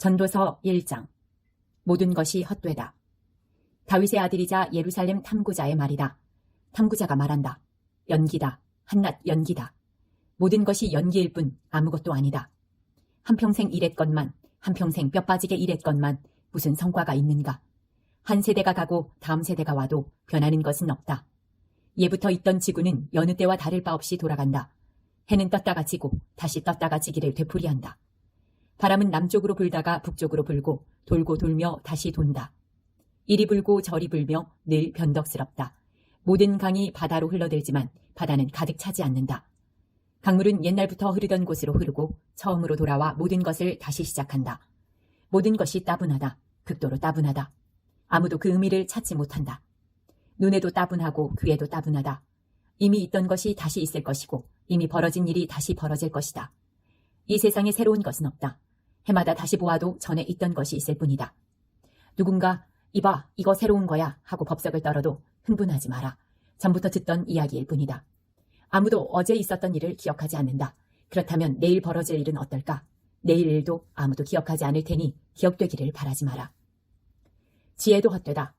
전도서 1장. 모든 것이 헛되다. 다윗의 아들이자 예루살렘 탐구자의 말이다. 탐구자가 말한다. 연기다. 한낱 연기다. 모든 것이 연기일 뿐 아무것도 아니다. 한평생 일했건만, 한평생 뼈 빠지게 일했건만 무슨 성과가 있는가. 한 세대가 가고 다음 세대가 와도 변하는 것은 없다. 예부터 있던 지구는 여느 때와 다를 바 없이 돌아간다. 해는 떴다가 지고 다시 떴다가 지기를 되풀이한다. 바람은 남쪽으로 불다가 북쪽으로 불고 돌고 돌며 다시 돈다. 이리 불고 저리 불며 늘 변덕스럽다. 모든 강이 바다로 흘러들지만 바다는 가득 차지 않는다. 강물은 옛날부터 흐르던 곳으로 흐르고 처음으로 돌아와 모든 것을 다시 시작한다. 모든 것이 따분하다. 극도로 따분하다. 아무도 그 의미를 찾지 못한다. 눈에도 따분하고 귀에도 따분하다. 이미 있던 것이 다시 있을 것이고 이미 벌어진 일이 다시 벌어질 것이다. 이 세상에 새로운 것은 없다. 해마다 다시 보아도 전에 있던 것이 있을 뿐이다. 누군가 이봐 이거 새로운 거야 하고 법석을 떨어도 흥분하지 마라. 전부터 듣던 이야기일 뿐이다. 아무도 어제 있었던 일을 기억하지 않는다. 그렇다면 내일 벌어질 일은 어떨까? 내일 일도 아무도 기억하지 않을 테니 기억되기를 바라지 마라. 지혜도 헛되다.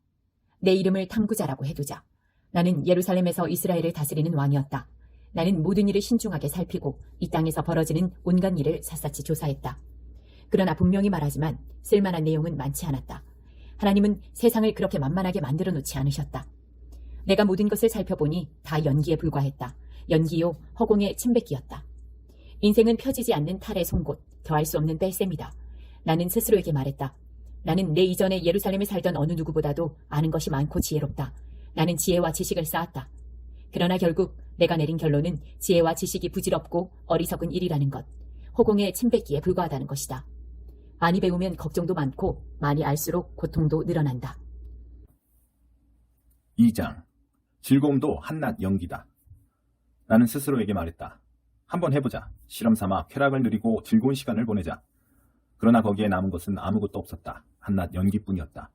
내 이름을 탐구자라고 해두자. 나는 예루살렘에서 이스라엘을 다스리는 왕이었다. 나는 모든 일을 신중하게 살피고 이 땅에서 벌어지는 온갖 일을 샅샅이 조사했다. 그러나 분명히 말하지만 쓸만한 내용은 많지 않았다. 하나님은 세상을 그렇게 만만하게 만들어 놓지 않으셨다. 내가 모든 것을 살펴보니 다 연기에 불과했다. 연기요 허공의 침뱉기였다. 인생은 펴지지 않는 탈의 송곳, 더할 수 없는 뺄셈이다. 나는 스스로에게 말했다. 나는 내 이전에 예루살렘에 살던 어느 누구보다도 아는 것이 많고 지혜롭다. 나는 지혜와 지식을 쌓았다. 그러나 결국 내가 내린 결론은 지혜와 지식이 부질없고 어리석은 일이라는 것, 허공의 침뱉기에 불과하다는 것이다. 많이 배우면 걱정도 많고 많이 알수록 고통도 늘어난다. 2장. 즐거움도 한낱 연기다. 나는 스스로에게 말했다. 한번 해보자. 실험 삼아 쾌락을 누리고 즐거운 시간을 보내자. 그러나 거기에 남은 것은 아무것도 없었다. 한낱 연기뿐이었다.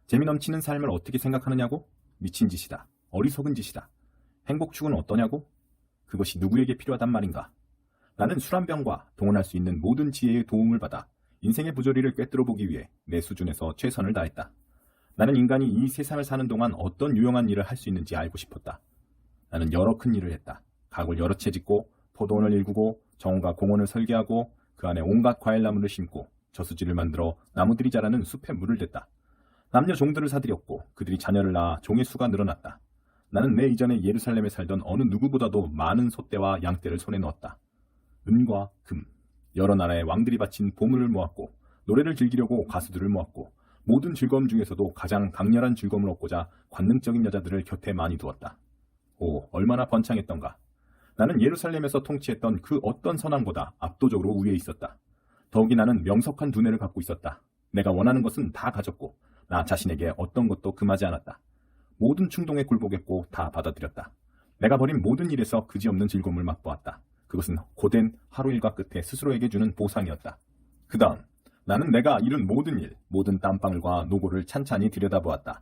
재미 넘치는 삶을 어떻게 생각하느냐고? 미친 짓이다. 어리석은 짓이다. 행복 추구는 어떠냐고? 그것이 누구에게 필요하단 말인가? 나는 술 한 병과 동원할 수 있는 모든 지혜의 도움을 받아 인생의 부조리를 꿰뚫어보기 위해 내 수준에서 최선을 다했다. 나는 인간이 이 세상을 사는 동안 어떤 유용한 일을 할 수 있는지 알고 싶었다. 나는 여러 큰 일을 했다. 가옥을 여러 채 짓고 포도원을 일구고 정원과 공원을 설계하고 그 안에 온갖 과일나무를 심고 저수지를 만들어 나무들이 자라는 숲에 물을 댔다. 남녀 종들을 사들였고 그들이 자녀를 낳아 종의 수가 늘어났다. 나는 내 이전에 예루살렘에 살던 어느 누구보다도 많은 소떼와 양떼를 손에 넣었다. 은과 금, 여러 나라의 왕들이 바친 보물을 모았고 노래를 즐기려고 가수들을 모았고 모든 즐거움 중에서도 가장 강렬한 즐거움을 얻고자 관능적인 여자들을 곁에 많이 두었다. 오, 얼마나 번창했던가. 나는 예루살렘에서 통치했던 그 어떤 선왕보다 압도적으로 우위에 있었다. 더욱이 나는 명석한 두뇌를 갖고 있었다. 내가 원하는 것은 다 가졌고 나 자신에게 어떤 것도 금하지 않았다. 모든 충동에 굴복했고 다 받아들였다. 내가 벌인 모든 일에서 그지없는 즐거움을 맛보았다. 그것은 고된 하루 일과 끝에 스스로에게 주는 보상이었다. 그 다음 나는 내가 이룬 모든 일, 모든 땀방울과 노고를 찬찬히 들여다보았다.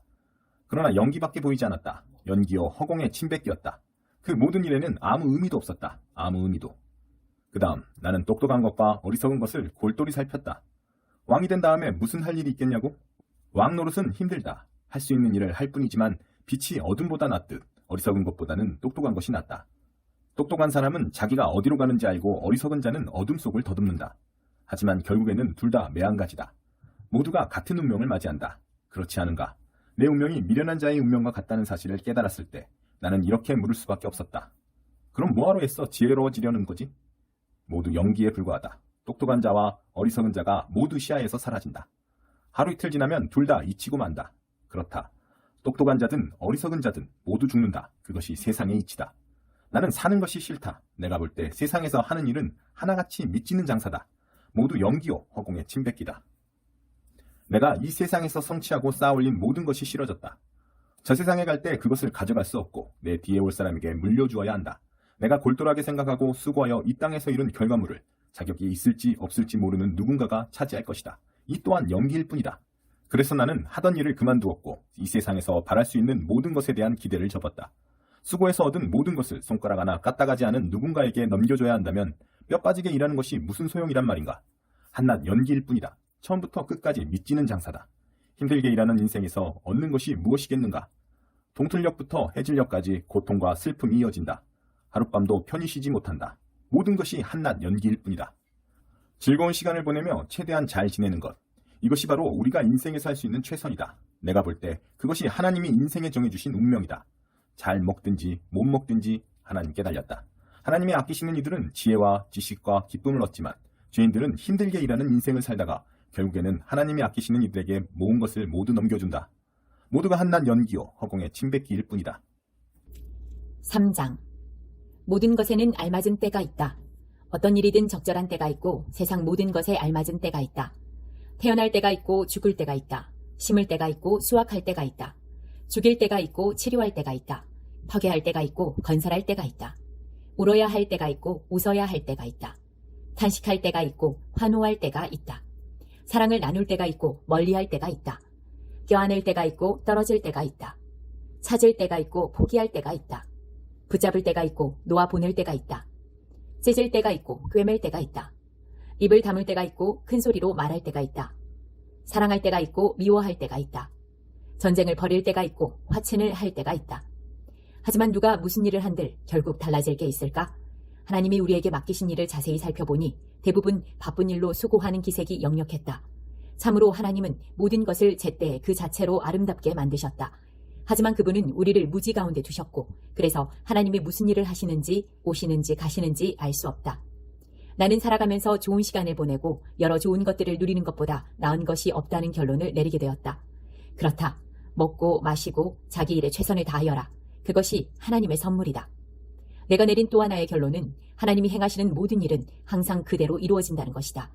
그러나 연기밖에 보이지 않았다. 연기요 허공의 침뱉기였다. 그 모든 일에는 아무 의미도 없었다. 아무 의미도. 그 다음 나는 똑똑한 것과 어리석은 것을 골똘히 살폈다. 왕이 된 다음에 무슨 할 일이 있겠냐고? 왕 노릇은 힘들다. 할 수 있는 일을 할 뿐이지만 빛이 어둠보다 낫듯 어리석은 것보다는 똑똑한 것이 낫다. 똑똑한 사람은 자기가 어디로 가는지 알고 어리석은 자는 어둠 속을 더듬는다. 하지만 결국에는 둘 다 매한가지다. 모두가 같은 운명을 맞이한다. 그렇지 않은가? 내 운명이 미련한 자의 운명과 같다는 사실을 깨달았을 때 나는 이렇게 물을 수밖에 없었다. 그럼 뭐하러 애써 지혜로워지려는 거지? 모두 연기에 불과하다. 똑똑한 자와 어리석은 자가 모두 시야에서 사라진다. 하루 이틀 지나면 둘 다 잊히고 만다. 그렇다. 똑똑한 자든 어리석은 자든 모두 죽는다. 그것이 세상의 이치다. 나는 사는 것이 싫다. 내가 볼 때 세상에서 하는 일은 하나같이 미치는 장사다. 모두 연기요 허공의 침뱉기다. 내가 이 세상에서 성취하고 쌓아올린 모든 것이 싫어졌다. 저 세상에 갈 때 그것을 가져갈 수 없고 내 뒤에 올 사람에게 물려주어야 한다. 내가 골똘하게 생각하고 수고하여 이 땅에서 이룬 결과물을 자격이 있을지 없을지 모르는 누군가가 차지할 것이다. 이 또한 연기일 뿐이다. 그래서 나는 하던 일을 그만두었고 이 세상에서 바랄 수 있는 모든 것에 대한 기대를 접었다. 수고해서 얻은 모든 것을 손가락 하나 까딱하지 않은 누군가에게 넘겨줘야 한다면 뼈 빠지게 일하는 것이 무슨 소용이란 말인가. 한낱 연기일 뿐이다. 처음부터 끝까지 믿지는 장사다. 힘들게 일하는 인생에서 얻는 것이 무엇이겠는가? 동틀력부터 해질녘까지 고통과 슬픔이 이어진다. 하룻밤도 편히 쉬지 못한다. 모든 것이 한낱 연기일 뿐이다. 즐거운 시간을 보내며 최대한 잘 지내는 것. 이것이 바로 우리가 인생에서 할 수 있는 최선이다. 내가 볼 때 그것이 하나님이 인생에 정해주신 운명이다. 잘 먹든지 못 먹든지 하나님께 달렸다. 하나님이 아끼시는 이들은 지혜와 지식과 기쁨을 얻지만 죄인들은 힘들게 일하는 인생을 살다가 결국에는 하나님이 아끼시는 이들에게 모은 것을 모두 넘겨준다. 모두가 한낱 연기요 허공의 침뱉기일 뿐이다. 3장. 모든 것에는 알맞은 때가 있다. 어떤 일이든 적절한 때가 있고 세상 모든 것에 알맞은 때가 있다. 태어날 때가 있고 죽을 때가 있다. 심을 때가 있고 수확할 때가 있다. 죽일 때가 있고 치료할 때가 있다. 파괴할 때가 있고 건설할 때가 있다. 울어야 할 때가 있고 웃어야 할 때가 있다. 탄식할 때가 있고 환호할 때가 있다. 사랑을 나눌 때가 있고 멀리할 때가 있다. 껴안을 때가 있고 떨어질 때가 있다. 찾을 때가 있고 포기할 때가 있다. 붙잡을 때가 있고 놓아 보낼 때가 있다. 찢을 때가 있고 꿰맬 때가 있다. 입을 다물 때가 있고 큰 소리로 말할 때가 있다. 사랑할 때가 있고 미워할 때가 있다. 전쟁을 벌일 때가 있고 화친을 할 때가 있다. 하지만 누가 무슨 일을 한들 결국 달라질 게 있을까? 하나님이 우리에게 맡기신 일을 자세히 살펴보니 대부분 바쁜 일로 수고하는 기색이 역력했다. 참으로 하나님은 모든 것을 제때 그 자체로 아름답게 만드셨다. 하지만 그분은 우리를 무지 가운데 두셨고 그래서 하나님이 무슨 일을 하시는지 오시는지 가시는지 알 수 없다. 나는 살아가면서 좋은 시간을 보내고 여러 좋은 것들을 누리는 것보다 나은 것이 없다는 결론을 내리게 되었다. 그렇다. 먹고 마시고 자기 일에 최선을 다하여라. 그것이 하나님의 선물이다. 내가 내린 또 하나의 결론은 하나님이 행하시는 모든 일은 항상 그대로 이루어진다는 것이다.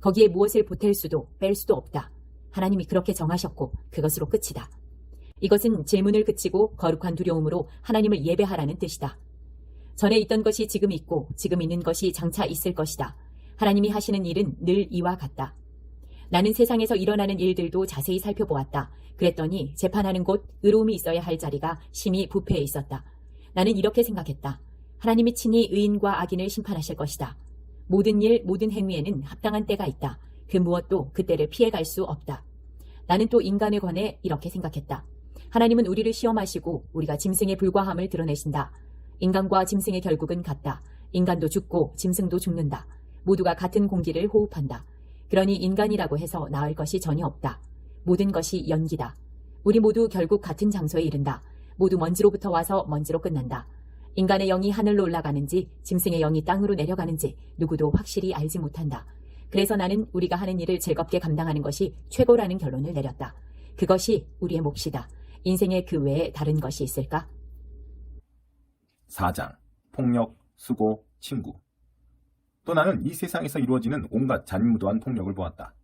거기에 무엇을 보탤 수도 뺄 수도 없다. 하나님이 그렇게 정하셨고 그것으로 끝이다. 이것은 질문을 그치고 거룩한 두려움으로 하나님을 예배하라는 뜻이다. 전에 있던 것이 지금 있고 지금 있는 것이 장차 있을 것이다. 하나님이 하시는 일은 늘 이와 같다. 나는 세상에서 일어나는 일들도 자세히 살펴보았다. 그랬더니 재판하는 곳 의로움이 있어야 할 자리가 심히 부패해 있었다. 나는 이렇게 생각했다. 하나님이 친히 의인과 악인을 심판하실 것이다. 모든 일, 모든 행위에는 합당한 때가 있다. 그 무엇도 그때를 피해갈 수 없다. 나는 또 인간에 관해 이렇게 생각했다. 하나님은 우리를 시험하시고 우리가 짐승에 불과함을 드러내신다. 인간과 짐승의 결국은 같다. 인간도 죽고 짐승도 죽는다. 모두가 같은 공기를 호흡한다. 그러니 인간이라고 해서 나을 것이 전혀 없다. 모든 것이 연기다. 우리 모두 결국 같은 장소에 이른다. 모두 먼지로부터 와서 먼지로 끝난다. 인간의 영이 하늘로 올라가는지 짐승의 영이 땅으로 내려가는지 누구도 확실히 알지 못한다. 그래서 나는 우리가 하는 일을 즐겁게 감당하는 것이 최고라는 결론을 내렸다. 그것이 우리의 몫이다. 인생에 그 외에 다른 것이 있을까? 4장. 폭력, 수고, 친구. 또 나는 이 세상에서 이루어지는 온갖 잔인무도한 폭력을 보았다.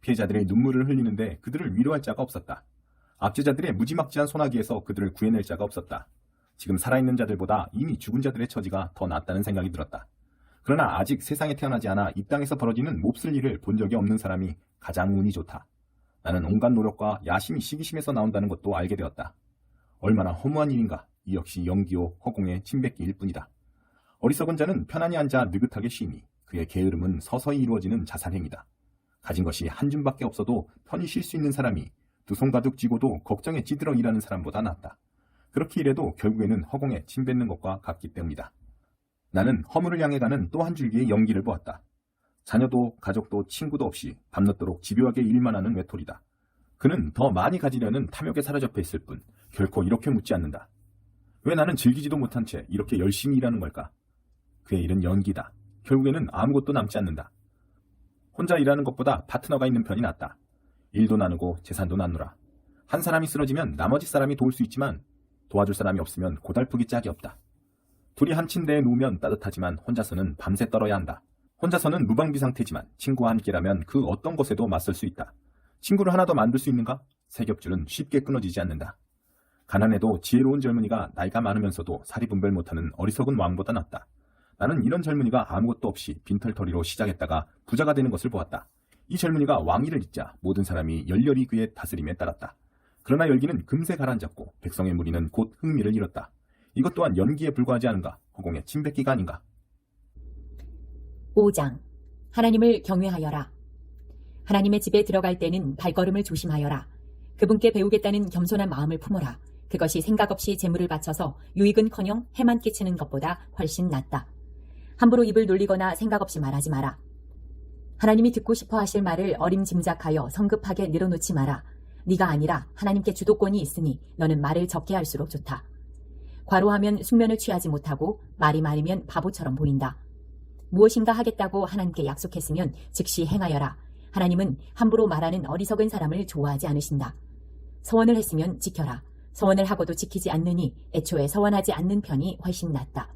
피해자들의 눈물을 흘리는데 그들을 위로할 자가 없었다. 압제자들의 무지막지한 소나기에서 그들을 구해낼 자가 없었다. 지금 살아있는 자들보다 이미 죽은 자들의 처지가 더 낫다는 생각이 들었다. 그러나 아직 세상에 태어나지 않아 이 땅에서 벌어지는 몹쓸 일을 본 적이 없는 사람이 가장 운이 좋다. 나는 온갖 노력과 야심이 시기심에서 나온다는 것도 알게 되었다. 얼마나 허무한 일인가. 이 역시 연기요 허공의 침뱉기일 뿐이다. 어리석은 자는 편안히 앉아 느긋하게 쉬니 그의 게으름은 서서히 이루어지는 자살행위다. 가진 것이 한 줌밖에 없어도 편히 쉴 수 있는 사람이 두 손 가득 쥐고도 걱정에 찌들어 일하는 사람보다 낫다. 그렇게 일해도 결국에는 허공에 침뱉는 것과 같기 때문이다. 나는 허물을 향해 가는 또 한 줄기의 연기를 보았다. 자녀도 가족도 친구도 없이 밤늦도록 집요하게 일만 하는 외톨이다. 그는 더 많이 가지려는 탐욕에 사로잡혀 있을 뿐 결코 이렇게 묻지 않는다. 왜 나는 즐기지도 못한 채 이렇게 열심히 일하는 걸까? 그의 일은 연기다. 결국에는 아무것도 남지 않는다. 혼자 일하는 것보다 파트너가 있는 편이 낫다. 일도 나누고 재산도 나누라. 한 사람이 쓰러지면 나머지 사람이 도울 수 있지만 도와줄 사람이 없으면 고달프기 짝이 없다. 둘이 한 침대에 누우면 따뜻하지만 혼자서는 밤새 떨어야 한다. 혼자서는 무방비 상태지만 친구와 함께라면 그 어떤 것에도 맞설 수 있다. 친구를 하나 더 만들 수 있는가? 세 겹줄은 쉽게 끊어지지 않는다. 가난해도 지혜로운 젊은이가 나이가 많으면서도 살이 분별 못하는 어리석은 왕보다 낫다. 나는 이런 젊은이가 아무것도 없이 빈털터리로 시작했다가 부자가 되는 것을 보았다. 이 젊은이가 왕위를 잇자 모든 사람이 열렬히 그의 다스림에 따랐다. 그러나 열기는 금세 가라앉았고 백성의 무리는 곧 흥미를 잃었다. 이것 또한 연기에 불과하지 않은가? 허공의 침뱉기가 아닌가? 5장. 하나님을 경외하여라. 하나님의 집에 들어갈 때는 발걸음을 조심하여라. 그분께 배우겠다는 겸손한 마음을 품어라. 그것이 생각 없이 재물을 바쳐서 유익은커녕 해만 끼치는 것보다 훨씬 낫다. 함부로 입을 놀리거나 생각 없이 말하지 마라. 하나님이 듣고 싶어 하실 말을 어림짐작하여 성급하게 늘어놓지 마라. 네가 아니라 하나님께 주도권이 있으니 너는 말을 적게 할수록 좋다. 과로하면 숙면을 취하지 못하고 말이 많으면 바보처럼 보인다. 무엇인가 하겠다고 하나님께 약속했으면 즉시 행하여라. 하나님은 함부로 말하는 어리석은 사람을 좋아하지 않으신다. 서원을 했으면 지켜라. 서원을 하고도 지키지 않느니 애초에 서원하지 않는 편이 훨씬 낫다.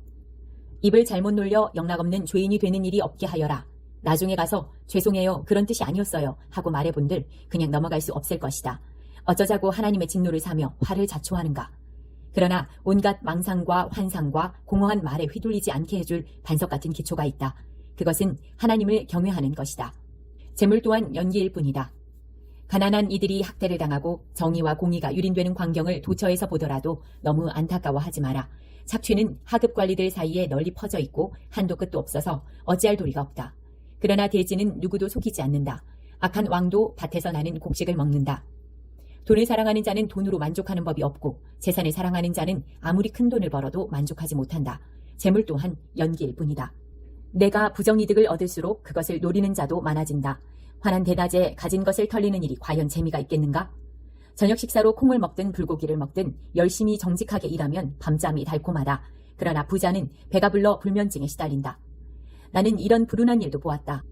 입을 잘못 놀려 영락없는 죄인이 되는 일이 없게 하여라. 나중에 가서 죄송해요, 그런 뜻이 아니었어요 하고 말해본들 그냥 넘어갈 수 없을 것이다. 어쩌자고 하나님의 진노를 사며 화를 자초하는가. 그러나 온갖 망상과 환상과 공허한 말에 휘둘리지 않게 해줄 반석 같은 기초가 있다. 그것은 하나님을 경외하는 것이다. 재물 또한 연기일 뿐이다. 가난한 이들이 학대를 당하고 정의와 공의가 유린되는 광경을 도처에서 보더라도 너무 안타까워하지 마라. 착취는 하급 관리들 사이에 널리 퍼져 있고 한도 끝도 없어서 어찌할 도리가 없다. 그러나 대지는 누구도 속이지 않는다. 악한 왕도 밭에서 나는 곡식을 먹는다. 돈을 사랑하는 자는 돈으로 만족하는 법이 없고 재산을 사랑하는 자는 아무리 큰 돈을 벌어도 만족하지 못한다. 재물 또한 연기일 뿐이다. 내가 부정이득을 얻을수록 그것을 노리는 자도 많아진다. 환한 대낮에 가진 것을 털리는 일이 과연 재미가 있겠는가? 저녁 식사로 콩을 먹든 불고기를 먹든 열심히 정직하게 일하면 밤잠이 달콤하다. 그러나 부자는 배가 불러 불면증에 시달린다. 나는 이런 불운한 일도 보았다.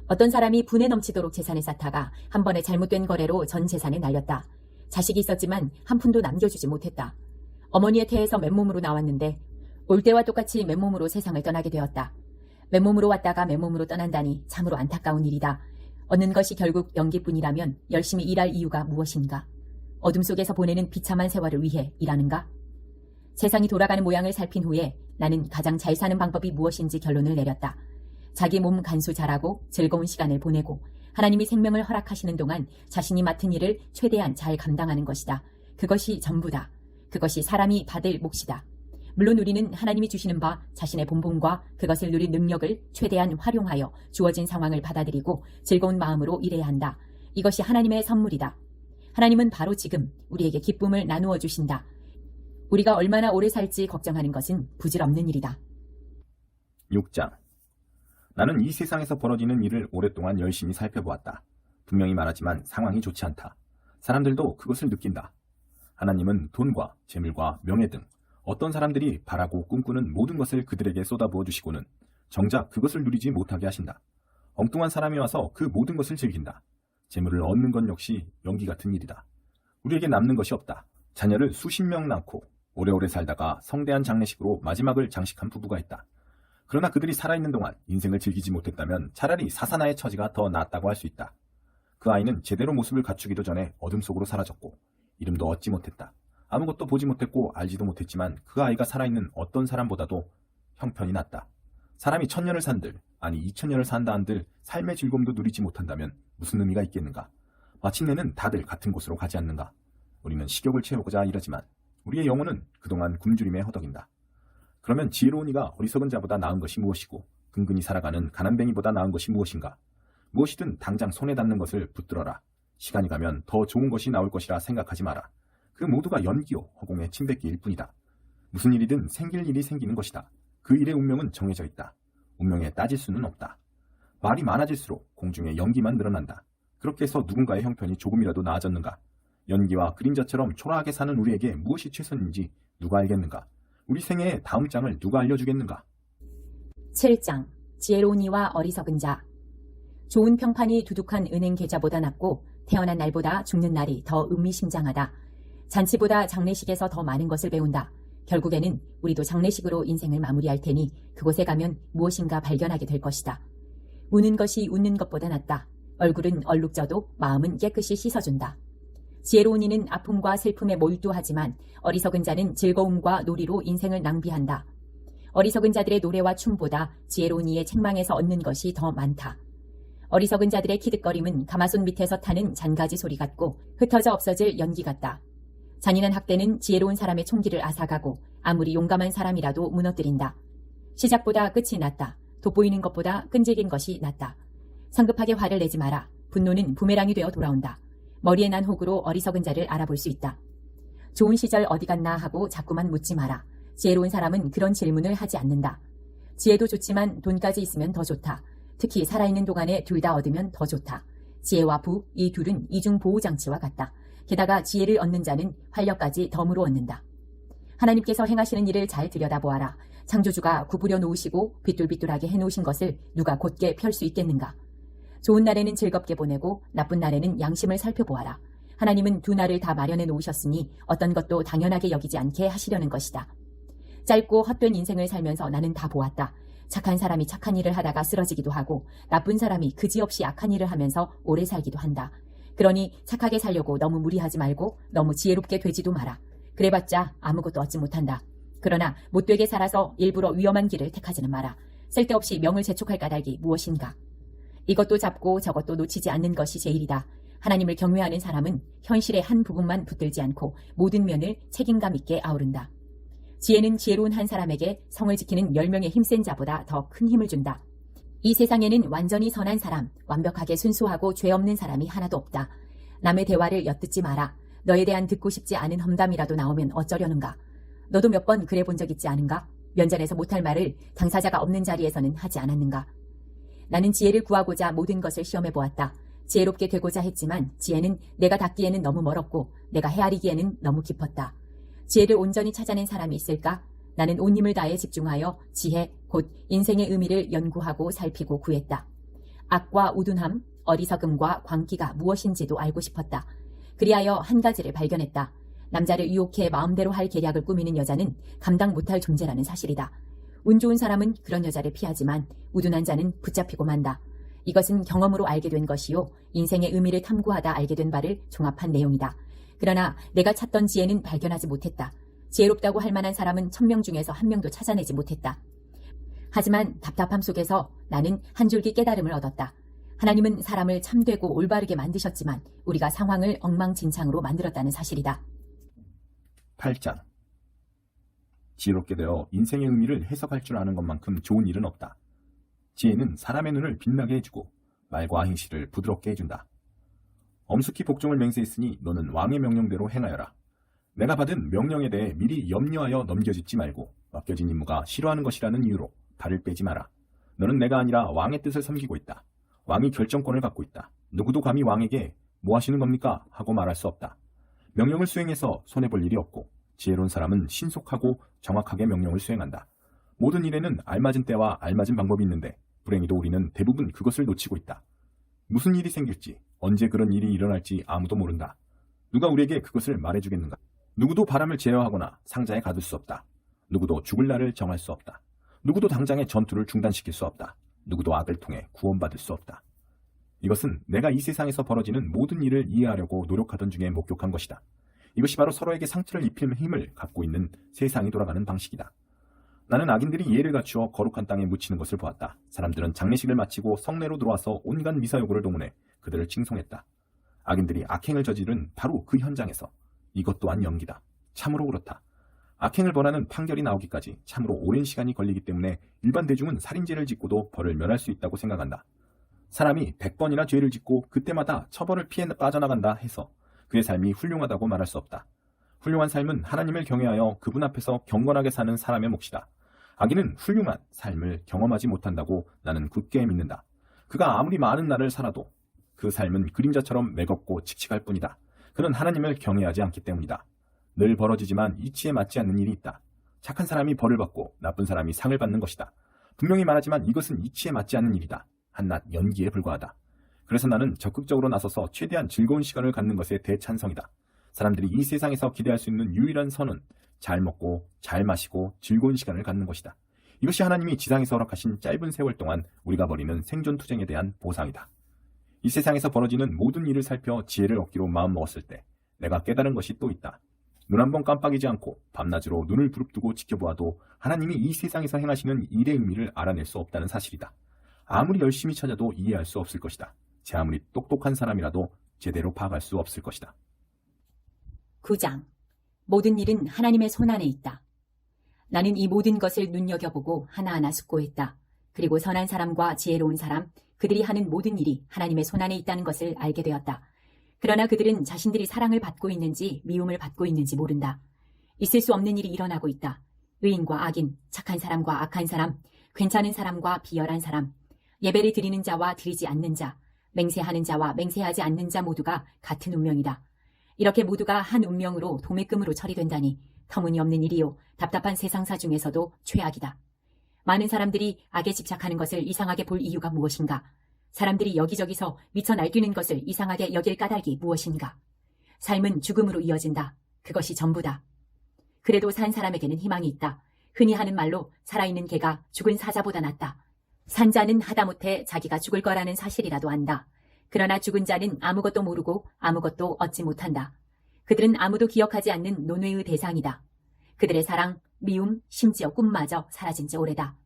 어떤 사람이 분에 넘치도록 재산을 쌓다가 한 번의 잘못된 거래로 전 재산을 날렸다. 자식이 있었지만 한 푼도 남겨주지 못했다. 어머니의 태에서 맨몸으로 나왔는데 올 때와 똑같이 맨몸으로 세상을 떠나게 되었다. 맨몸으로 왔다가 맨몸으로 떠난다니 참으로 안타까운 일이다. 얻는 것이 결국 연기뿐이라면 열심히 일할 이유가 무엇인가? 어둠 속에서 보내는 비참한 세월을 위해 일하는가? 세상이 돌아가는 모양을 살핀 후에 나는 가장 잘 사는 방법이 무엇인지 결론을 내렸다. 자기 몸 간수 잘하고 즐거운 시간을 보내고 하나님이 생명을 허락하시는 동안 자신이 맡은 일을 최대한 잘 감당하는 것이다. 그것이 전부다. 그것이 사람이 받을 몫이다. 물론 우리는 하나님이 주시는 바 자신의 본분과 그것을 누릴 능력을 최대한 활용하여 주어진 상황을 받아들이고 즐거운 마음으로 일해야 한다. 이것이 하나님의 선물이다. 하나님은 바로 지금 우리에게 기쁨을 나누어 주신다. 우리가 얼마나 오래 살지 걱정하는 것은 부질없는 일이다. 6장. 나는 이 세상에서 벌어지는 일을 오랫동안 열심히 살펴보았다. 분명히 말하지만 상황이 좋지 않다. 사람들도 그것을 느낀다. 하나님은 돈과 재물과 명예 등 어떤 사람들이 바라고 꿈꾸는 모든 것을 그들에게 쏟아부어 주시고는 정작 그것을 누리지 못하게 하신다. 엉뚱한 사람이 와서 그 모든 것을 즐긴다. 재물을 얻는 건 역시 연기 같은 일이다. 우리에게 남는 것이 없다. 자녀를 수십 명 낳고 오래오래 살다가 성대한 장례식으로 마지막을 장식한 부부가 있다. 그러나 그들이 살아있는 동안 인생을 즐기지 못했다면 차라리 사사나의 처지가 더 낫다고 할 수 있다. 그 아이는 제대로 모습을 갖추기도 전에 어둠 속으로 사라졌고 이름도 얻지 못했다. 아무것도 보지 못했고 알지도 못했지만 그 아이가 살아있는 어떤 사람보다도 형편이 낫다. 사람이 1000년을 산들, 아니 2000년을 산다 한들 삶의 즐거움도 누리지 못한다면 무슨 의미가 있겠는가? 마침내는 다들 같은 곳으로 가지 않는가? 우리는 식욕을 채우고자 이러지만 우리의 영혼은 그동안 굶주림에 허덕인다. 그러면 지혜로운 이가 어리석은 자보다 나은 것이 무엇이고 근근히 살아가는 가난뱅이보다 나은 것이 무엇인가? 무엇이든 당장 손에 닿는 것을 붙들어라. 시간이 가면 더 좋은 것이 나올 것이라 생각하지 마라. 그 모두가 연기요 허공의 침뱉기일 뿐이다. 무슨 일이든 생길 일이 생기는 것이다. 그 일의 운명은 정해져 있다. 운명에 따질 수는 없다. 말이 많아질수록 공중에 연기만 늘어난다. 그렇게 해서 누군가의 형편이 조금이라도 나아졌는가? 연기와 그림자처럼 초라하게 사는 우리에게 무엇이 최선인지 누가 알겠는가? 우리 생애의 다음 장을 누가 알려주겠는가? 7장. 지혜로운 이와 어리석은 자. 좋은 평판이 두둑한 은행 계좌보다 낫고 태어난 날보다 죽는 날이 더 의미심장하다. 잔치보다 장례식에서 더 많은 것을 배운다. 결국에는 우리도 장례식으로 인생을 마무리할 테니 그곳에 가면 무엇인가 발견하게 될 것이다. 우는 것이 웃는 것보다 낫다. 얼굴은 얼룩져도 마음은 깨끗이 씻어준다. 지혜로운 이는 아픔과 슬픔에 몰두하지만 어리석은 자는 즐거움과 놀이로 인생을 낭비한다. 어리석은 자들의 노래와 춤보다 지혜로운 이의 책망에서 얻는 것이 더 많다. 어리석은 자들의 키득거림은 가마솥 밑에서 타는 잔가지 소리 같고 흩어져 없어질 연기 같다. 잔인한 학대는 지혜로운 사람의 총기를 앗아가고 아무리 용감한 사람이라도 무너뜨린다. 시작보다 끝이 낫다. 돋보이는 것보다 끈질긴 것이 낫다. 성급하게 화를 내지 마라. 분노는 부메랑이 되어 돌아온다. 머리에 난 혹으로 어리석은 자를 알아볼 수 있다. 좋은 시절 어디 갔나 하고 자꾸만 묻지 마라. 지혜로운 사람은 그런 질문을 하지 않는다. 지혜도 좋지만 돈까지 있으면 더 좋다. 특히 살아있는 동안에 둘 다 얻으면 더 좋다. 지혜와 부, 이 둘은 이중 보호장치와 같다. 게다가 지혜를 얻는 자는 활력까지 덤으로 얻는다. 하나님께서 행하시는 일을 잘 들여다보아라. 창조주가 구부려 놓으시고 빗돌빗돌하게 해놓으신 것을 누가 곧게 펼 수 있겠는가. 좋은 날에는 즐겁게 보내고 나쁜 날에는 양심을 살펴보아라. 하나님은 두 날을 다 마련해 놓으셨으니 어떤 것도 당연하게 여기지 않게 하시려는 것이다. 짧고 헛된 인생을 살면서 나는 다 보았다. 착한 사람이 착한 일을 하다가 쓰러지기도 하고 나쁜 사람이 그지없이 악한 일을 하면서 오래 살기도 한다. 그러니 착하게 살려고 너무 무리하지 말고 너무 지혜롭게 되지도 마라. 그래봤자 아무것도 얻지 못한다. 그러나 못되게 살아서 일부러 위험한 길을 택하지는 마라. 쓸데없이 명을 재촉할 까닭이 무엇인가. 이것도 잡고 저것도 놓치지 않는 것이 제일이다. 하나님을 경외하는 사람은 현실의 한 부분만 붙들지 않고 모든 면을 책임감 있게 아우른다. 지혜는 지혜로운 한 사람에게 성을 지키는 10명의 힘센 자보다 더 큰 힘을 준다. 이 세상에는 완전히 선한 사람, 완벽하게 순수하고 죄 없는 사람이 하나도 없다. 남의 대화를 엿듣지 마라. 너에 대한 듣고 싶지 않은 험담이라도 나오면 어쩌려는가. 너도 몇 번 그래 본 적 있지 않은가? 면전에서 못할 말을 당사자가 없는 자리에서는 하지 않았는가? 나는 지혜를 구하고자 모든 것을 시험해 보았다. 지혜롭게 되고자 했지만 지혜는 내가 닿기에는 너무 멀었고 내가 헤아리기에는 너무 깊었다. 지혜를 온전히 찾아낸 사람이 있을까? 나는 온 힘을 다해 집중하여 지혜, 곧 인생의 의미를 연구하고 살피고 구했다. 악과 우둔함, 어리석음과 광기가 무엇인지도 알고 싶었다. 그리하여 한 가지를 발견했다. 남자를 유혹해 마음대로 할 계략을 꾸미는 여자는 감당 못할 존재라는 사실이다. 운 좋은 사람은 그런 여자를 피하지만 우둔한 자는 붙잡히고 만다. 이것은 경험으로 알게 된 것이요 인생의 의미를 탐구하다 알게 된 바를 종합한 내용이다. 그러나 내가 찾던 지혜는 발견하지 못했다. 지혜롭다고 할 만한 사람은 1000명 중에서 1명도 찾아내지 못했다. 하지만 답답함 속에서 나는 한 줄기 깨달음을 얻었다. 하나님은 사람을 참되고 올바르게 만드셨지만 우리가 상황을 엉망진창으로 만들었다는 사실이다. 8장. 지혜롭게 되어 인생의 의미를 해석할 줄 아는 것만큼 좋은 일은 없다. 지혜는 사람의 눈을 빛나게 해주고 말과 행실을 부드럽게 해준다. 엄숙히 복종을 맹세했으니 너는 왕의 명령대로 행하여라. 내가 받은 명령에 대해 미리 염려하여 넘겨짓지 말고 맡겨진 임무가 싫어하는 것이라는 이유로 발을 빼지 마라. 너는 내가 아니라 왕의 뜻을 섬기고 있다. 왕이 결정권을 갖고 있다. 누구도 감히 왕에게 뭐 하시는 겁니까? 하고 말할 수 없다. 명령을 수행해서 손해볼 일이 없고 지혜로운 사람은 신속하고 정확하게 명령을 수행한다. 모든 일에는 알맞은 때와 알맞은 방법이 있는데 불행히도 우리는 대부분 그것을 놓치고 있다. 무슨 일이 생길지, 언제 그런 일이 일어날지 아무도 모른다. 누가 우리에게 그것을 말해주겠는가? 누구도 바람을 제어하거나 상자에 가둘 수 없다. 누구도 죽을 날을 정할 수 없다. 누구도 당장의 전투를 중단시킬 수 없다. 누구도 악을 통해 구원받을 수 없다. 이것은 내가 이 세상에서 벌어지는 모든 일을 이해하려고 노력하던 중에 목격한 것이다. 이것이 바로 서로에게 상처를 입힐 힘을 갖고 있는 세상이 돌아가는 방식이다. 나는 악인들이 예를 갖추어 거룩한 땅에 묻히는 것을 보았다. 사람들은 장례식을 마치고 성내로 들어와서 온갖 미사여구를 동원해 그들을 칭송했다. 악인들이 악행을 저지른 바로 그 현장에서 이것 또한 연기다. 참으로 그렇다. 악행을 벌하는 판결이 나오기까지 참으로 오랜 시간이 걸리기 때문에 일반 대중은 살인죄를 짓고도 벌을 면할 수 있다고 생각한다. 사람이 100번이나 죄를 짓고 그때마다 처벌을 피해 빠져나간다 해서 그의 삶이 훌륭하다고 말할 수 없다. 훌륭한 삶은 하나님을 경외하여 그분 앞에서 경건하게 사는 사람의 몫이다. 악인은 훌륭한 삶을 경험하지 못한다고 나는 굳게 믿는다. 그가 아무리 많은 날을 살아도 그 삶은 그림자처럼 매겁고 칙칙할 뿐이다. 그는 하나님을 경외하지 않기 때문이다. 늘 벌어지지만 이치에 맞지 않는 일이 있다. 착한 사람이 벌을 받고 나쁜 사람이 상을 받는 것이다. 분명히 말하지만 이것은 이치에 맞지 않는 일이다. 한낱 연기에 불과하다. 그래서 나는 적극적으로 나서서 최대한 즐거운 시간을 갖는 것에 대찬성이다. 사람들이 이 세상에서 기대할 수 있는 유일한 선은 잘 먹고 잘 마시고 즐거운 시간을 갖는 것이다. 이것이 하나님이 지상에서 허락하신 짧은 세월 동안 우리가 벌이는 생존투쟁에 대한 보상이다. 이 세상에서 벌어지는 모든 일을 살펴 지혜를 얻기로 마음먹었을 때 내가 깨달은 것이 또 있다. 눈 한 번 깜빡이지 않고 밤낮으로 눈을 부릅뜨고 지켜보아도 하나님이 이 세상에서 행하시는 일의 의미를 알아낼 수 없다는 사실이다. 아무리 열심히 찾아도 이해할 수 없을 것이다. 제 아무리 똑똑한 사람이라도 제대로 파악할 수 없을 것이다. 9장. 모든 일은 하나님의 손안에 있다. 나는 이 모든 것을 눈여겨보고 하나하나 숙고했다. 그리고 선한 사람과 지혜로운 사람, 그들이 하는 모든 일이 하나님의 손안에 있다는 것을 알게 되었다. 그러나 그들은 자신들이 사랑을 받고 있는지 미움을 받고 있는지 모른다. 있을 수 없는 일이 일어나고 있다. 의인과 악인, 착한 사람과 악한 사람, 괜찮은 사람과 비열한 사람, 예배를 드리는 자와 드리지 않는 자, 맹세하는 자와 맹세하지 않는 자 모두가 같은 운명이다. 이렇게 모두가 한 운명으로 도매금으로 처리된다니 터무니없는 일이요 답답한 세상사 중에서도 최악이다. 많은 사람들이 악에 집착하는 것을 이상하게 볼 이유가 무엇인가? 사람들이 여기저기서 미쳐 날뛰는 것을 이상하게 여길 까닭이 무엇인가? 삶은 죽음으로 이어진다. 그것이 전부다. 그래도 산 사람에게는 희망이 있다. 흔히 하는 말로 살아있는 개가 죽은 사자보다 낫다. 산 자는 하다못해 자기가 죽을 거라는 사실이라도 안다. 그러나 죽은 자는 아무것도 모르고 아무것도 얻지 못한다. 그들은 아무도 기억하지 않는 논외의 대상이다. 그들의 사랑, 미움, 심지어 꿈마저 사라진 지 오래다.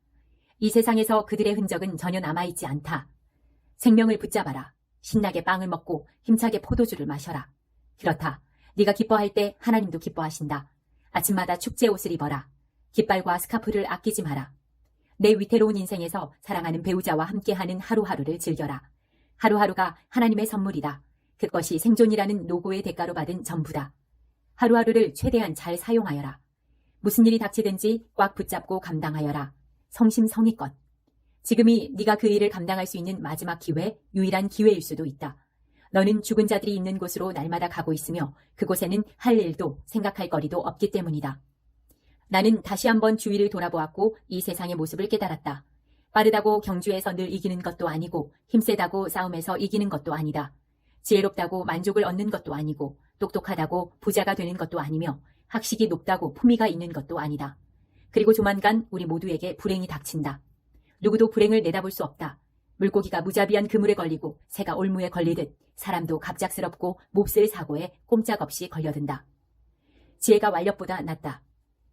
이 세상에서 그들의 흔적은 전혀 남아있지 않다. 생명을 붙잡아라. 신나게 빵을 먹고 힘차게 포도주를 마셔라. 그렇다. 네가 기뻐할 때 하나님도 기뻐하신다. 아침마다 축제 옷을 입어라. 깃발과 스카프를 아끼지 마라. 내 위태로운 인생에서 사랑하는 배우자와 함께하는 하루하루를 즐겨라. 하루하루가 하나님의 선물이다. 그것이 생존이라는 노고의 대가로 받은 전부다. 하루하루를 최대한 잘 사용하여라. 무슨 일이 닥치든지 꽉 붙잡고 감당하여라. 성심성의껏. 지금이 네가 그 일을 감당할 수 있는 마지막 기회, 유일한 기회일 수도 있다. 너는 죽은 자들이 있는 곳으로 날마다 가고 있으며 그곳에는 할 일도 생각할 거리도 없기 때문이다. 나는 다시 한번 주위를 돌아보았고 이 세상의 모습을 깨달았다. 빠르다고 경주에서 늘 이기는 것도 아니고 힘세다고 싸움에서 이기는 것도 아니다. 지혜롭다고 만족을 얻는 것도 아니고 똑똑하다고 부자가 되는 것도 아니며 학식이 높다고 품위가 있는 것도 아니다. 그리고 조만간 우리 모두에게 불행이 닥친다. 누구도 불행을 내다볼 수 없다. 물고기가 무자비한 그물에 걸리고 새가 올무에 걸리듯 사람도 갑작스럽고 몹쓸 사고에 꼼짝없이 걸려든다. 지혜가 완력보다 낫다.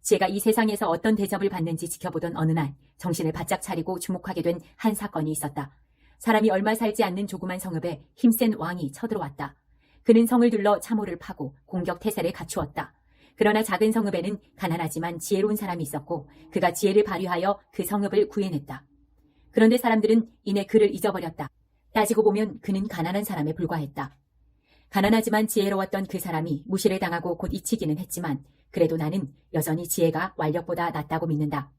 지혜가 이 세상에서 어떤 대접을 받는지 지켜보던 어느 날 정신을 바짝 차리고 주목하게 된 한 사건이 있었다. 사람이 얼마 살지 않는 조그만 성읍에 힘센 왕이 쳐들어왔다. 그는 성을 둘러 참호를 파고 공격 태세를 갖추었다. 그러나 작은 성읍에는 가난하지만 지혜로운 사람이 있었고 그가 지혜를 발휘하여 그 성읍을 구해냈다. 그런데 사람들은 이내 그를 잊어버렸다. 따지고 보면 그는 가난한 사람에 불과했다. 가난하지만 지혜로웠던 그 사람이 무시를 당하고 곧 잊히기는 했지만 그래도 나는 여전히 지혜가 완력보다 낫다고 믿는다.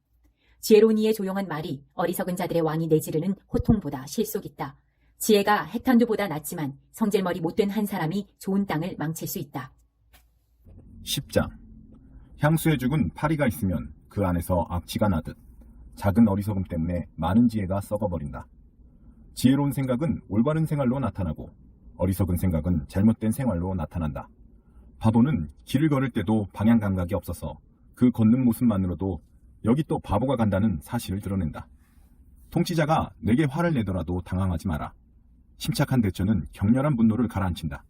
지혜로운 이의 조용한 말이 어리석은 자들의 왕이 내지르는 호통보다 실속 있다. 지혜가 핵탄두보다 낫지만 성질머리 못된 한 사람이 좋은 땅을 망칠 수 있다. 10장. 향수에 죽은 파리가 있으면 그 안에서 악취가 나듯 작은 어리석음 때문에 많은 지혜가 썩어버린다. 지혜로운 생각은 올바른 생활로 나타나고 어리석은 생각은 잘못된 생활로 나타난다. 바보는 길을 걸을 때도 방향 감각이 없어서 그 걷는 모습만으로도 여기 또 바보가 간다는 사실을 드러낸다. 통치자가 내게 화를 내더라도 당황하지 마라. 침착한 대처는 격렬한 분노를 가라앉힌다.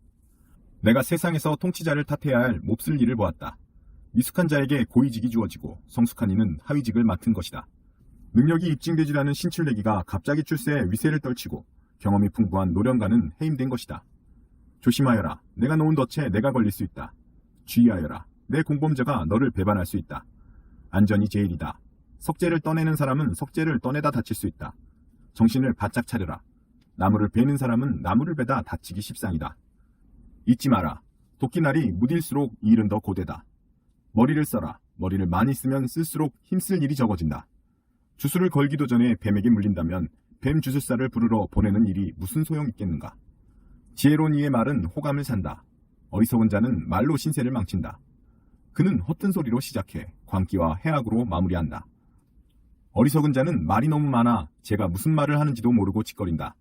내가 세상에서 통치자를 탓해야 할 몹쓸 일을 보았다. 미숙한 자에게 고위직이 주어지고 성숙한 이는 하위직을 맡은 것이다. 능력이 입증되지 않은 신출내기가 갑자기 출세해 위세를 떨치고 경험이 풍부한 노령가는 해임된 것이다. 조심하여라. 내가 놓은 덫에 내가 걸릴 수 있다. 주의하여라. 내 공범자가 너를 배반할 수 있다. 안전이 제일이다. 석재를 떠내는 사람은 석재를 떠내다 다칠 수 있다. 정신을 바짝 차려라. 나무를 베는 사람은 나무를 베다 다치기 십상이다. 잊지 마라. 도끼날이 무딜수록 이 일은 더 고되다. 머리를 써라. 머리를 많이 쓰면 쓸수록 힘쓸 일이 적어진다. 주술을 걸기도 전에 뱀에게 물린다면 뱀 주술사를 부르러 보내는 일이 무슨 소용 있겠는가. 지혜로운 이의 말은 호감을 산다. 어리석은 자는 말로 신세를 망친다. 그는 허튼 소리로 시작해 광기와 해악으로 마무리한다. 어리석은 자는 말이 너무 많아 제가 무슨 말을 하는지도 모르고 짓거린다.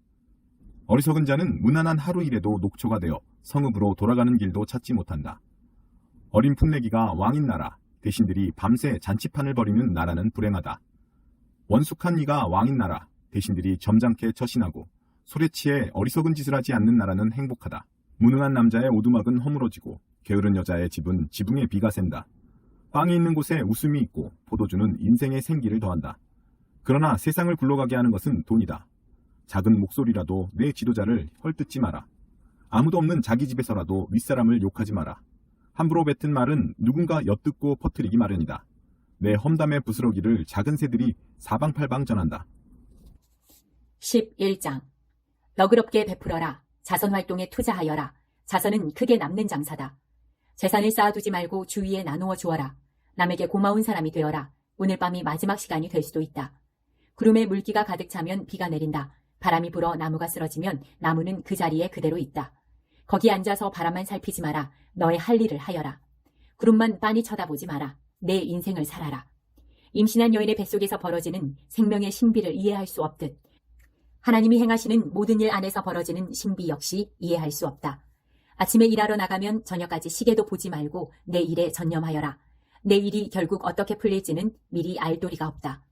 어리석은 자는 무난한 하루 일에도 녹초가 되어 성읍으로 돌아가는 길도 찾지 못한다. 어린 풋내기가 왕인 나라, 대신들이 밤새 잔치판을 벌이는 나라는 불행하다. 원숙한 이가 왕인 나라, 대신들이 점잖게 처신하고 술에 취해 어리석은 짓을 하지 않는 나라는 행복하다. 무능한 남자의 오두막은 허물어지고 게으른 여자의 집은 지붕에 비가 샌다. 빵이 있는 곳에 웃음이 있고 포도주는 인생의 생기를 더한다. 그러나 세상을 굴러가게 하는 것은 돈이다. 작은 목소리라도 내 지도자를 헐뜯지 마라. 아무도 없는 자기 집에서라도 윗사람을 욕하지 마라. 함부로 뱉은 말은 누군가 엿듣고 퍼뜨리기 마련이다. 내 험담의 부스러기를 작은 새들이 사방팔방 전한다. 11장. 너그럽게 베풀어라. 자선활동에 투자하여라. 자선은 크게 남는 장사다. 재산을 쌓아두지 말고 주위에 나누어 주어라. 남에게 고마운 사람이 되어라. 오늘 밤이 마지막 시간이 될 수도 있다. 구름에 물기가 가득 차면 비가 내린다. 바람이 불어 나무가 쓰러지면 나무는 그 자리에 그대로 있다. 거기 앉아서 바람만 살피지 마라. 너의 할 일을 하여라. 구름만 빤히 쳐다보지 마라. 내 인생을 살아라. 임신한 여인의 뱃속에서 벌어지는 생명의 신비를 이해할 수 없듯 하나님이 행하시는 모든 일 안에서 벌어지는 신비 역시 이해할 수 없다. 아침에 일하러 나가면 저녁까지 시계도 보지 말고 내 일에 전념하여라. 내 일이 결국 어떻게 풀릴지는 미리 알 도리가 없다.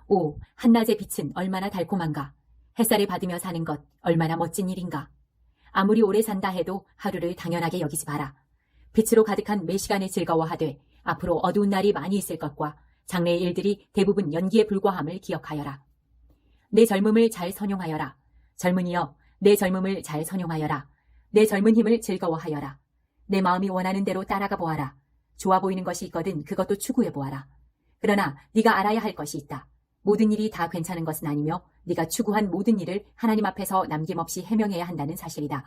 오, 한낮의 빛은 얼마나 달콤한가. 햇살을 받으며 사는 것 얼마나 멋진 일인가. 아무리 오래 산다 해도 하루를 당연하게 여기지 마라. 빛으로 가득한 매 시간을 즐거워하되 앞으로 어두운 날이 많이 있을 것과 장래의 일들이 대부분 연기에 불과함을 기억하여라. 내 젊음을 잘 선용하여라. 젊은이여, 내 젊음을 잘 선용하여라. 내 젊은 힘을 즐거워하여라. 내 마음이 원하는 대로 따라가 보아라. 좋아 보이는 것이 있거든 그것도 추구해 보아라. 그러나 네가 알아야 할 것이 있다. 모든 일이 다 괜찮은 것은 아니며 네가 추구한 모든 일을 하나님 앞에서 남김없이 해명해야 한다는 사실이다.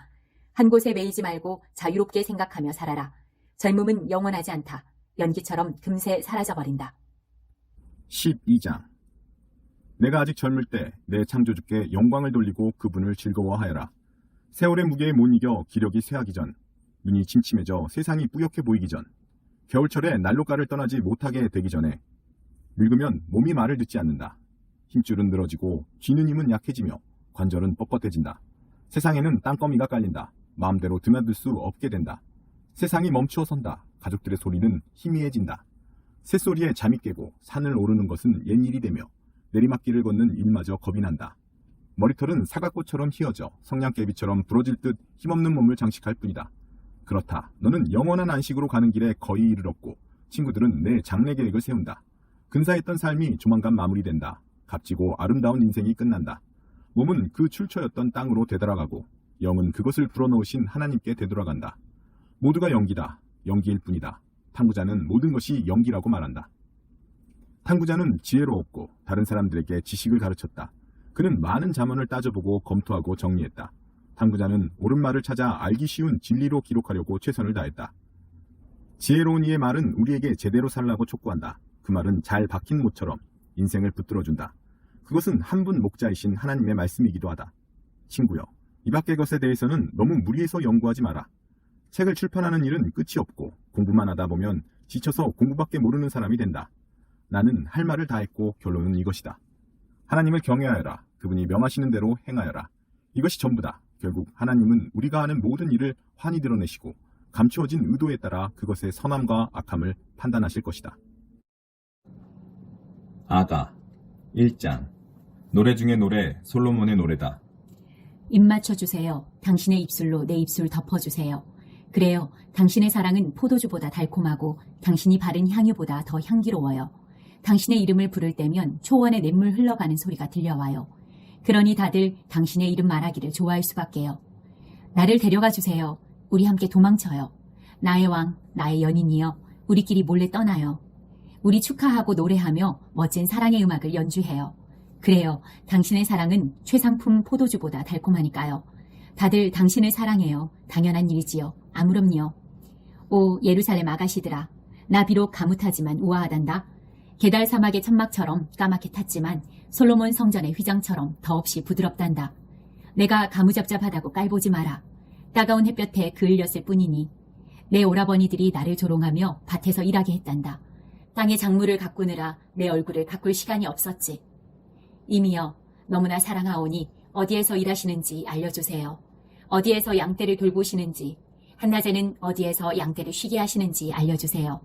한 곳에 매이지 말고 자유롭게 생각하며 살아라. 젊음은 영원하지 않다. 연기처럼 금세 사라져버린다. 12장. 내가 아직 젊을 때 내 창조주께 영광을 돌리고 그분을 즐거워하여라. 세월의 무게에 못 이겨 기력이 쇠하기 전, 눈이 침침해져 세상이 뿌옇게 보이기 전, 겨울철에 난로가를 떠나지 못하게 되기 전에, 늙으면 몸이 말을 듣지 않는다. 힘줄은 늘어지고 쥐는 힘은 약해지며 관절은 뻣뻣해진다. 세상에는 땅거미가 깔린다. 마음대로 드나들 수 없게 된다. 세상이 멈추어 선다. 가족들의 소리는 희미해진다. 새소리에 잠이 깨고 산을 오르는 것은 옛일이 되며 내리막길을 걷는 일마저 겁이 난다. 머리털은 사과꽃처럼 휘어져 성냥개비처럼 부러질 듯 힘없는 몸을 장식할 뿐이다. 그렇다. 너는 영원한 안식으로 가는 길에 거의 이르렀고 친구들은 내 장래 계획을 세운다. 근사했던 삶이 조만간 마무리된다. 값지고 아름다운 인생이 끝난다. 몸은 그 출처였던 땅으로 되돌아가고 영은 그것을 불어넣으신 하나님께 되돌아간다. 모두가 연기다. 연기일 뿐이다. 탐구자는 모든 것이 연기라고 말한다. 탐구자는 지혜로웠고 다른 사람들에게 지식을 가르쳤다. 그는 많은 잠언을 따져보고 검토하고 정리했다. 탐구자는 옳은 말을 찾아 알기 쉬운 진리로 기록하려고 최선을 다했다. 지혜로운 이의 말은 우리에게 제대로 살라고 촉구한다. 그 말은 잘 박힌 못처럼 인생을 붙들어준다. 그것은 한 분 목자이신 하나님의 말씀이기도 하다. 친구여, 이 밖의 것에 대해서는 너무 무리해서 연구하지 마라. 책을 출판하는 일은 끝이 없고 공부만 하다 보면 지쳐서 공부밖에 모르는 사람이 된다. 나는 할 말을 다 했고 결론은 이것이다. 하나님을 경외하여라. 그분이 명하시는 대로 행하여라. 이것이 전부다. 결국 하나님은 우리가 하는 모든 일을 환히 드러내시고 감추어진 의도에 따라 그것의 선함과 악함을 판단하실 것이다. 아가 1장. 노래 중에 노래, 솔로몬의 노래다. 입 맞춰주세요. 당신의 입술로 내 입술 덮어주세요. 그래요. 당신의 사랑은 포도주보다 달콤하고 당신이 바른 향유보다 더 향기로워요. 당신의 이름을 부를 때면 초원의 냇물 흘러가는 소리가 들려와요. 그러니 다들 당신의 이름 말하기를 좋아할 수밖에요. 나를 데려가 주세요. 우리 함께 도망쳐요. 나의 왕, 나의 연인이여. 우리끼리 몰래 떠나요. 우리 축하하고 노래하며 멋진 사랑의 음악을 연주해요. 그래요. 당신의 사랑은 최상품 포도주보다 달콤하니까요. 다들 당신을 사랑해요. 당연한 일이지요. 아무렴요. 오 예루살렘 아가씨들아. 나 비록 가뭇하지만 우아하단다. 게달 사막의 천막처럼 까맣게 탔지만 솔로몬 성전의 휘장처럼 더없이 부드럽단다. 내가 가무잡잡하다고 깔보지 마라. 따가운 햇볕에 그을렸을 뿐이니 내 오라버니들이 나를 조롱하며 밭에서 일하게 했단다. 땅의 작물을 가꾸느라 내 얼굴을 가꿀 시간이 없었지. 이미여 너무나 사랑하오니 어디에서 일하시는지 알려주세요. 어디에서 양떼를 돌보시는지 한낮에는 어디에서 양떼를 쉬게 하시는지 알려주세요.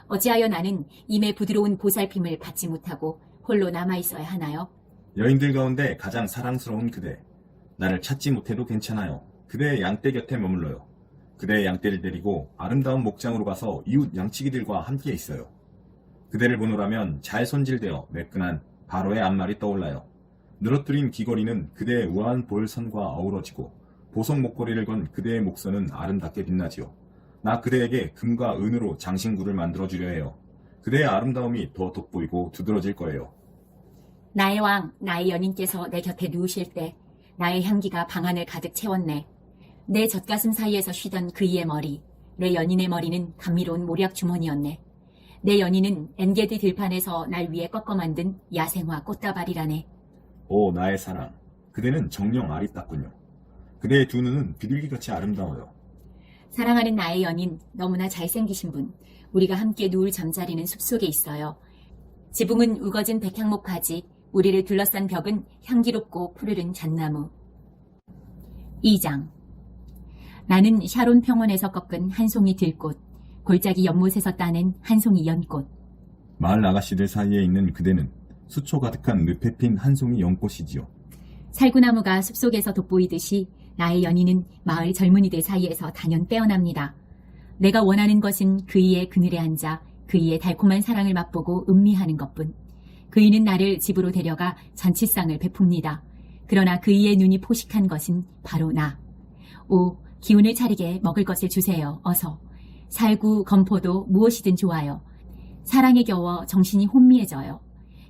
어찌하여 나는 임의 부드러운 보살핌을 받지 못하고 홀로 남아있어야 하나요? 여인들 가운데 가장 사랑스러운 그대. 나를 찾지 못해도 괜찮아요. 그대의 양떼 곁에 머물러요. 그대의 양떼를 데리고 아름다운 목장으로 가서 이웃 양치기들과 함께 있어요. 그대를 보노라면 잘 손질되어 매끈한 바로의 앞말이 떠올라요. 늘어뜨린 귀걸이는 그대의 우아한 볼선과 어우러지고 보석 목걸이를 건 그대의 목선은 아름답게 빛나지요. 나 그대에게 금과 은으로 장신구를 만들어주려 해요. 그대의 아름다움이 더 돋보이고 두드러질 거예요. 나의 왕, 나의 연인께서 내 곁에 누우실 때 나의 향기가 방 안을 가득 채웠네. 내 젖가슴 사이에서 쉬던 그이의 머리, 내 연인의 머리는 감미로운 모략 주머니였네. 내 연인은 엔게디 들판에서 날 위해 꺾어 만든 야생화 꽃다발이라네. 오, 나의 사랑. 그대는 정녕 아리따군요. 그대의 두 눈은 비둘기같이 아름다워요. 사랑하는 나의 연인, 너무나 잘생기신 분, 우리가 함께 누울 잠자리는 숲속에 있어요. 지붕은 우거진 백향목 가지, 우리를 둘러싼 벽은 향기롭고 푸르른 잣나무. 2장. 나는 샤론 평원에서 꺾은 한 송이 들꽃, 골짜기 연못에서 따낸 한 송이 연꽃. 마을 아가씨들 사이에 있는 그대는 수초 가득한 늪에 핀 한 송이 연꽃이지요. 살구나무가 숲속에서 돋보이듯이 나의 연인은 마을 젊은이들 사이에서 단연 빼어납니다. 내가 원하는 것은 그이의 그늘에 앉아 그이의 달콤한 사랑을 맛보고 음미하는 것뿐. 그이는 나를 집으로 데려가 잔치상을 베풉니다. 그러나 그이의 눈이 포식한 것은 바로 나. 오, 기운을 차리게 먹을 것을 주세요. 어서. 살구, 건포도 무엇이든 좋아요. 사랑에 겨워 정신이 혼미해져요.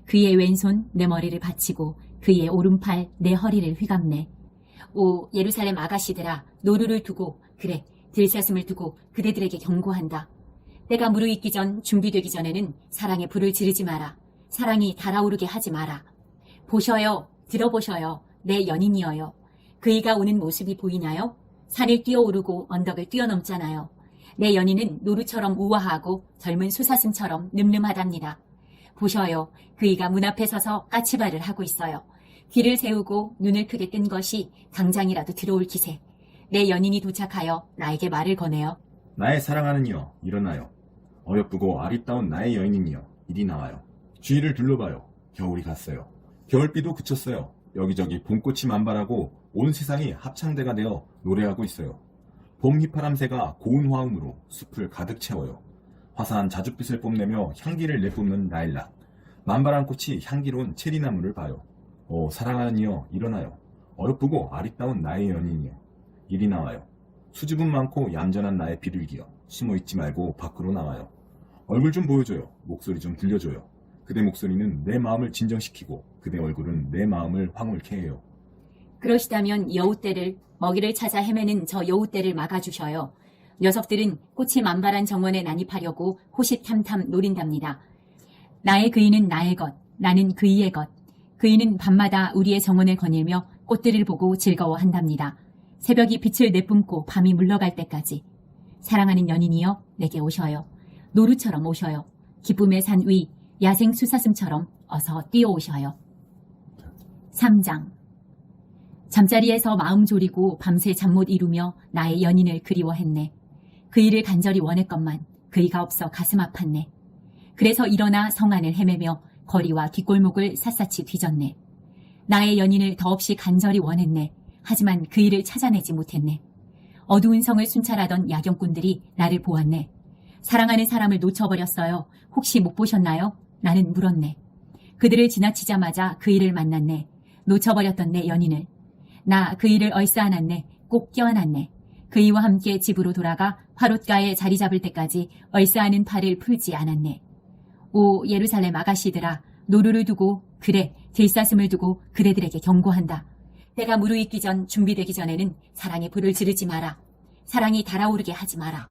그의 왼손 내 머리를 받치고 그의 오른팔 내 허리를 휘감네. 오, 예루살렘 아가씨들아, 노루를 두고, 그래, 들사슴을 두고 그대들에게 경고한다. 때가 무르익기 전, 준비되기 전에는 사랑의 불을 지르지 마라. 사랑이 달아오르게 하지 마라. 보셔요, 들어보셔요, 내 연인이여요. 그이가 오는 모습이 보이나요? 산을 뛰어오르고 언덕을 뛰어넘잖아요. 내 연인은 노루처럼 우아하고 젊은 수사슴처럼 늠름하답니다. 보셔요, 그이가 문 앞에 서서 까치발을 하고 있어요. 귀를 세우고 눈을 크게 뜬 것이 당장이라도 들어올 기세. 내 연인이 도착하여 나에게 말을 거네요. 나의 사랑하는 이여, 일어나요. 어여쁘고 아리따운 나의 여인이여, 이리 나와요. 주위를 둘러봐요. 겨울이 갔어요. 겨울비도 그쳤어요. 여기저기 봄꽃이 만발하고 온 세상이 합창대가 되어 노래하고 있어요. 봄 휘파람새가 고운 화음으로 숲을 가득 채워요. 화사한 자줏빛을 뽐내며 향기를 내뿜는 라일락. 만발한 꽃이 향기로운 체리나무를 봐요. 오, 사랑하는 이여, 일어나요. 어여쁘고 아리따운 나의 연인이여, 이리 나와요. 수줍음 많고 얌전한 나의 비둘기여, 숨어있지 말고 밖으로 나와요. 얼굴 좀 보여줘요. 목소리 좀 들려줘요. 그대 목소리는 내 마음을 진정시키고 그대 얼굴은 내 마음을 황홀케 해요. 그러시다면 여우떼를, 먹이를 찾아 헤매는 저 여우떼를 막아주셔요. 녀석들은 꽃이 만발한 정원에 난입하려고 호시탐탐 노린답니다. 나의 그이는 나의 것, 나는 그이의 것. 그이는 밤마다 우리의 정원을 거닐며 꽃들을 보고 즐거워한답니다. 새벽이 빛을 내뿜고 밤이 물러갈 때까지. 사랑하는 연인이여, 내게 오셔요. 노루처럼 오셔요. 기쁨의 산 위, 야생 수사슴처럼 어서 뛰어오셔요. 3장. 잠자리에서 마음 졸이고 밤새 잠 못 이루며 나의 연인을 그리워했네. 그이를 간절히 원했건만 그이가 없어 가슴 아팠네. 그래서 일어나 성 안을 헤매며 거리와 뒷골목을 샅샅이 뒤졌네. 나의 연인을 더없이 간절히 원했네. 하지만 그이를 찾아내지 못했네. 어두운 성을 순찰하던 야경꾼들이 나를 보았네. 사랑하는 사람을 놓쳐버렸어요. 혹시 못 보셨나요? 나는 물었네. 그들을 지나치자마자 그이를 만났네. 놓쳐버렸던 내 연인을. 나 그이를 얼싸안았네. 꼭 껴안았네. 그이와 함께 집으로 돌아가 화롯가에 자리 잡을 때까지 얼싸안은 팔을 풀지 않았네. 오, 예루살렘 아가씨들아, 노루를 두고, 그래, 들사슴을 두고 그대들에게 경고한다. 때가 무르익기 전, 준비되기 전에는 사랑의 불을 지르지 마라. 사랑이 달아오르게 하지 마라.